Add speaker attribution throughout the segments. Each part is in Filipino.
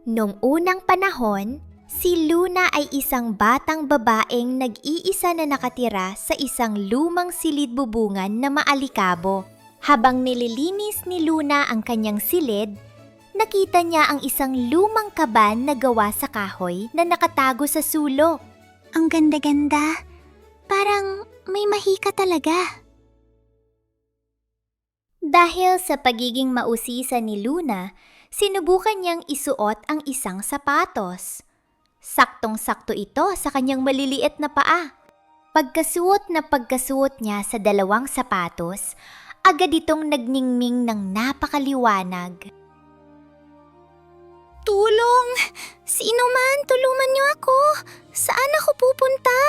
Speaker 1: Noong unang panahon, si Luna ay isang batang babaeng nag-iisa na nakatira sa isang lumang silid-bubungan na maalikabo. Habang nililinis ni Luna ang kanyang silid, nakita niya ang isang lumang kaban na gawa sa kahoy na nakatago sa sulok.
Speaker 2: Ang ganda-ganda. Parang may mahika talaga.
Speaker 1: Dahil sa pagiging mausisa ni Luna, sinubukan niyang isuot ang isang sapatos. Saktong-sakto ito sa kanyang maliliit na paa. Pagkasuot niya sa dalawang sapatos, agad itong nagningming ng napakaliwanag.
Speaker 2: Tulong! Sino man, tulungan niyo ako! Saan ako pupunta?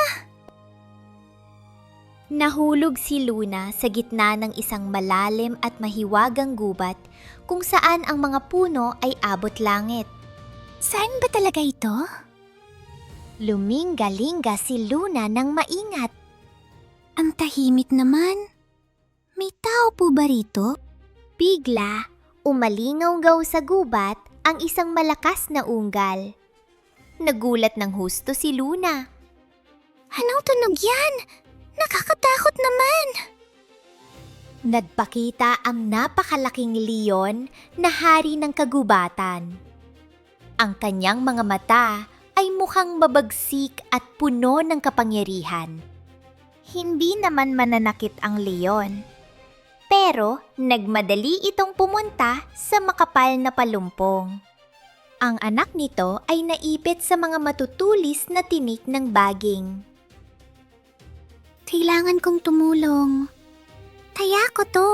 Speaker 1: Nahulog si Luna sa gitna ng isang malalim at mahiwagang gubat kung saan ang mga puno ay abot langit.
Speaker 2: Saan ba talaga ito?
Speaker 1: Luminga-linga si Luna ng maingat.
Speaker 2: Ang tahimik naman. May tao po ba rito?
Speaker 1: Bigla, umalingaw-gaw sa gubat ang isang malakas na unggal. Nagulat ng husto si Luna.
Speaker 2: Anong tunog yan? Nakakatakot naman!
Speaker 1: Nagpakita ang napakalaking leon na hari ng kagubatan. Ang kanyang mga mata ay mukhang mabagsik at puno ng kapangyarihan. Hindi naman mananakit ang leon, pero nagmadali itong pumunta sa makapal na palumpong. Ang anak nito ay naipit sa mga matutulis na tinik ng baging.
Speaker 2: Kailangan kong tumulong. Taya ko to.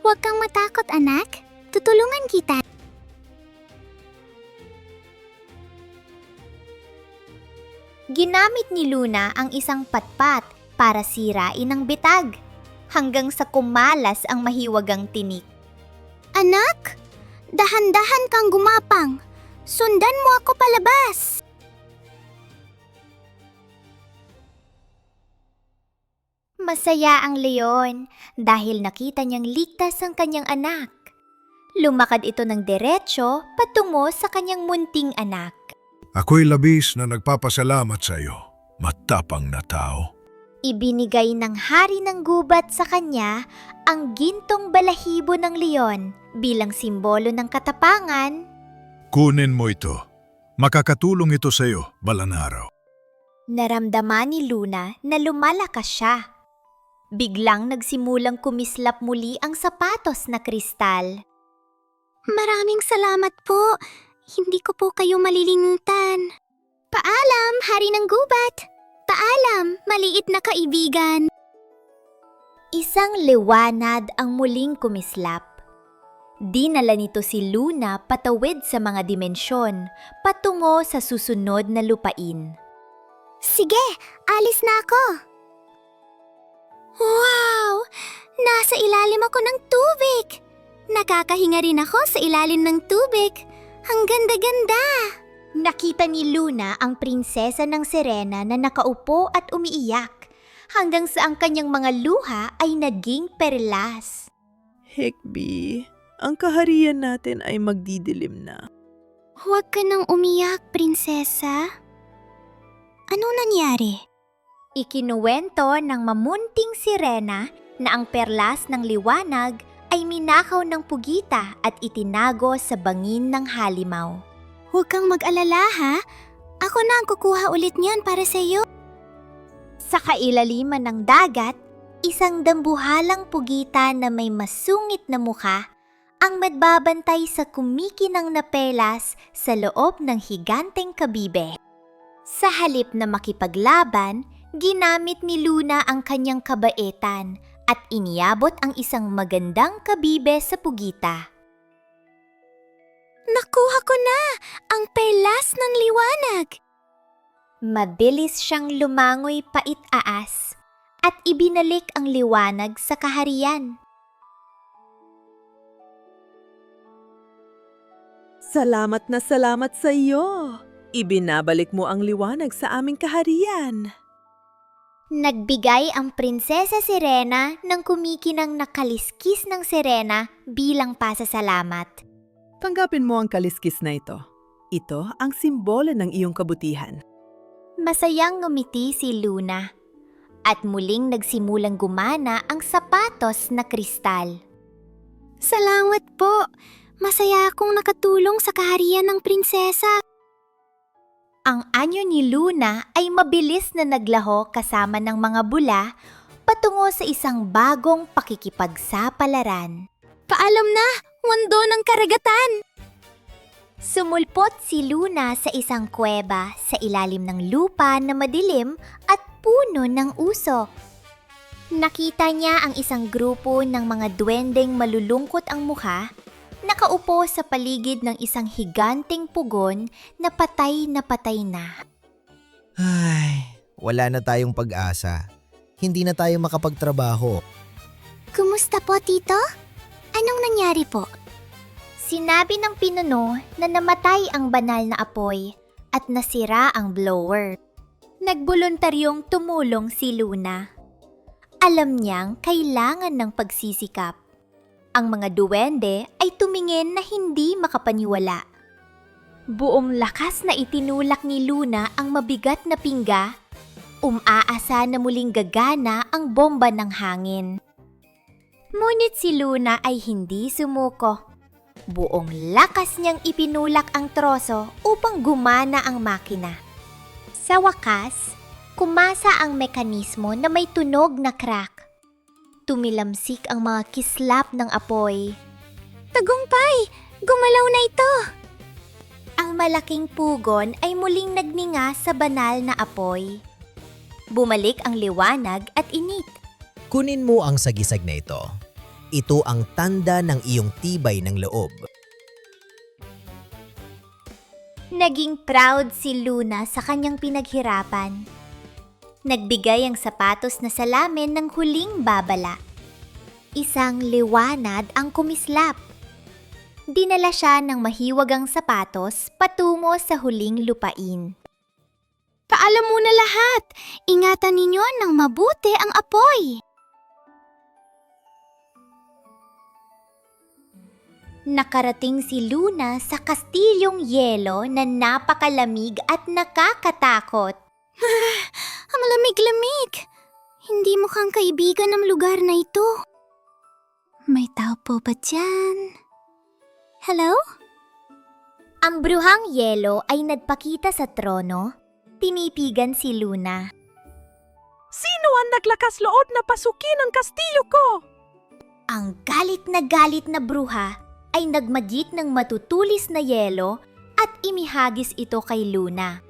Speaker 2: Huwag kang matakot, anak. Tutulungan kita.
Speaker 1: Ginamit ni Luna ang isang patpat para sirain ang bitag, hanggang sa kumalas ang mahiwagang tinik.
Speaker 2: Anak, dahan-dahan kang gumapang. Sundan mo ako palabas.
Speaker 1: Masaya ang leon dahil nakita niyang ligtas ang kanyang anak. Lumakad ito ng diretsyo patungo sa kanyang munting anak.
Speaker 3: Ako'y labis na nagpapasalamat sa iyo, matapang na tao.
Speaker 1: Ibinigay ng hari ng gubat sa kanya ang gintong balahibo ng leon bilang simbolo ng katapangan.
Speaker 3: Kunin mo ito. Makakatulong ito sa iyo, balang araw.
Speaker 1: Naramdaman ni Luna na lumalakas siya. Biglang nagsimulang kumislap muli ang sapatos na kristal.
Speaker 2: Maraming salamat po. Hindi ko po kayo malilimutan. Paalam, hari ng gubat. Paalam, maliit na kaibigan.
Speaker 1: Isang liwanag ang muling kumislap. Dinala nito si Luna patawid sa mga dimensyon, patungo sa susunod na lupain.
Speaker 2: Sige, alis na ako. Wow! Nasa ilalim ako ng tubig. Nakakahinga rin ako sa ilalim ng tubig. Ang ganda-ganda!
Speaker 1: Nakita ni Luna ang prinsesa ng Sirena na nakaupo at umiiyak, hanggang sa ang kanyang mga luha ay naging perlas.
Speaker 4: Hekbi, ang kaharian natin ay magdidilim na.
Speaker 2: Huwag ka nang umiyak, prinsesa. Ano nangyari?
Speaker 1: Ikinuwento ng mamunting sirena na ang perlas ng liwanag ay minakaw ng pugita at itinago sa bangin ng halimaw.
Speaker 2: Huwag kang mag-alala, ha? Ako na ang kukuha ulit niyan para sa iyo.
Speaker 1: Sa kailaliman ng dagat, isang dambuhalang pugita na may masungit na mukha ang magbabantay sa kumikinang na pelas sa loob ng higanteng kabibe. Sa halip na makipaglaban, ginamit ni Luna ang kanyang kabaitan at iniabot ang isang magandang kabibe sa pugita.
Speaker 2: Nakuha ko na ang perlas ng liwanag.
Speaker 1: Mabilis siyang lumangoy pait-aas at ibinalik ang liwanag sa kaharian.
Speaker 4: Salamat na salamat sa iyo. Ibinabalik mo ang liwanag sa aming kaharian.
Speaker 1: Nagbigay ang prinsesa Sirena ng kumikinang nakaliskis ng sirena bilang pasasalamat.
Speaker 4: Tanggapin mo ang kaliskis na ito. Ito ang simbolo ng iyong kabutihan.
Speaker 1: Masayang ngumiti si Luna at muling nagsimulang gumana ang sapatos na kristal.
Speaker 2: Salamat po. Masaya akong nakatulong sa kaharian ng prinsesa.
Speaker 1: Ang anyo ni Luna ay mabilis na naglaho kasama ng mga bula patungo sa isang bagong pakikipagsapalaran.
Speaker 2: Paalam na, mundo ng karagatan!
Speaker 1: Sumulpot si Luna sa isang kuweba sa ilalim ng lupa na madilim at puno ng usok. Nakita niya ang isang grupo ng mga duwendeng malulungkot ang mukha, nakaupo sa paligid ng isang higanting pugon na patay na.
Speaker 5: Ay, wala na tayong pag-asa. Hindi na tayo makapagtrabaho.
Speaker 2: Kumusta po, Tito? Anong nangyari po?
Speaker 1: Sinabi ng pinuno na namatay ang banal na apoy at nasira ang blower. Nagboluntaryong tumulong si Luna. Alam niyang kailangan ng pagsisikap. Ang mga duwende ay tumingin na hindi makapaniwala. Buong lakas na itinulak ni Luna ang mabigat na pingga, umaasa na muling gagana ang bomba ng hangin. Ngunit si Luna ay hindi sumuko. Buong lakas niyang ipinulak ang troso upang gumana ang makina. Sa wakas, kumasa ang mekanismo na may tunog na crack. Tumilamsik ang mga kislap ng apoy.
Speaker 2: Tagumpay! Gumalaw na ito!
Speaker 1: Ang malaking pugon ay muling nagninga sa banal na apoy. Bumalik ang liwanag at init.
Speaker 5: Kunin mo ang sagisag na ito. Ito ang tanda ng iyong tibay ng loob.
Speaker 1: Naging proud si Luna sa kanyang pinaghirapan. Nagbigay ang sapatos na salamin ng huling babala. Isang liwanag ang kumislap. Dinala siya ng mahiwagang sapatos patungo sa huling lupain.
Speaker 2: Paalam muna lahat! Ingatan ninyo ng mabuti ang apoy!
Speaker 1: Nakarating si Luna sa kastilyong yelo na napakalamig at nakakatakot.
Speaker 2: Ang lamig-lamig! Hindi mukhang kaibigan ng lugar na ito. May tao po ba dyan? Hello?
Speaker 1: Ang bruhang yelo ay nagpakita sa trono. Tinipigan si Luna.
Speaker 4: Sino ang naglakas loob na pasukin ang kastilyo ko?
Speaker 1: Ang galit na bruha ay nagmagit ng matutulis na yelo at imihagis ito kay Luna.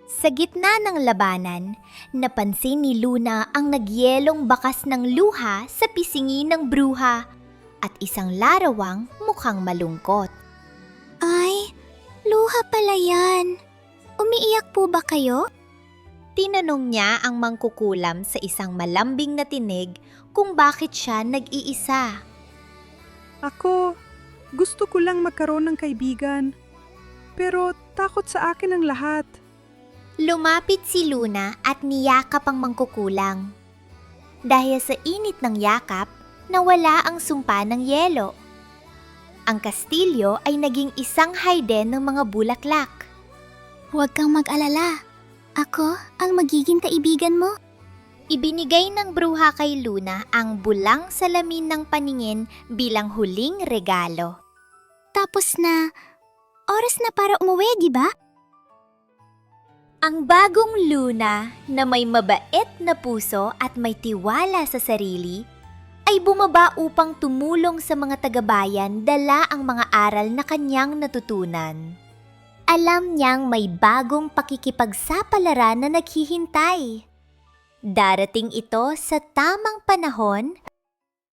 Speaker 1: Sa gitna ng labanan, napansin ni Luna ang nagyelong bakas ng luha sa pisingi ng bruha at isang larawang mukhang malungkot.
Speaker 2: Ay, luha pala yan. Umiiyak po ba kayo?
Speaker 1: Tinanong niya ang mangkukulam sa isang malambing na tinig kung bakit siya nag-iisa.
Speaker 6: Ako, gusto ko lang magkaroon ng kaibigan. Pero takot sa akin ang lahat.
Speaker 1: Lumapit si Luna at niyakap ang mangkukulang. Dahil sa init ng yakap, nawala ang sumpa ng yelo. Ang kastilyo ay naging isang hayden ng mga bulaklak.
Speaker 2: Huwag kang mag-alala. Ako ang magiging kaibigan mo.
Speaker 1: Ibinigay ng bruha kay Luna ang bulang salamin ng paningin bilang huling regalo.
Speaker 2: Tapos na, oras na para umuwi, di ba?
Speaker 1: Ang bagong Luna na may mabait na puso at may tiwala sa sarili ay bumaba upang tumulong sa mga tagabayan dala ang mga aral na kanyang natutunan. Alam niyang may bagong pakikipagsapalaran na naghihintay. Darating ito sa tamang panahon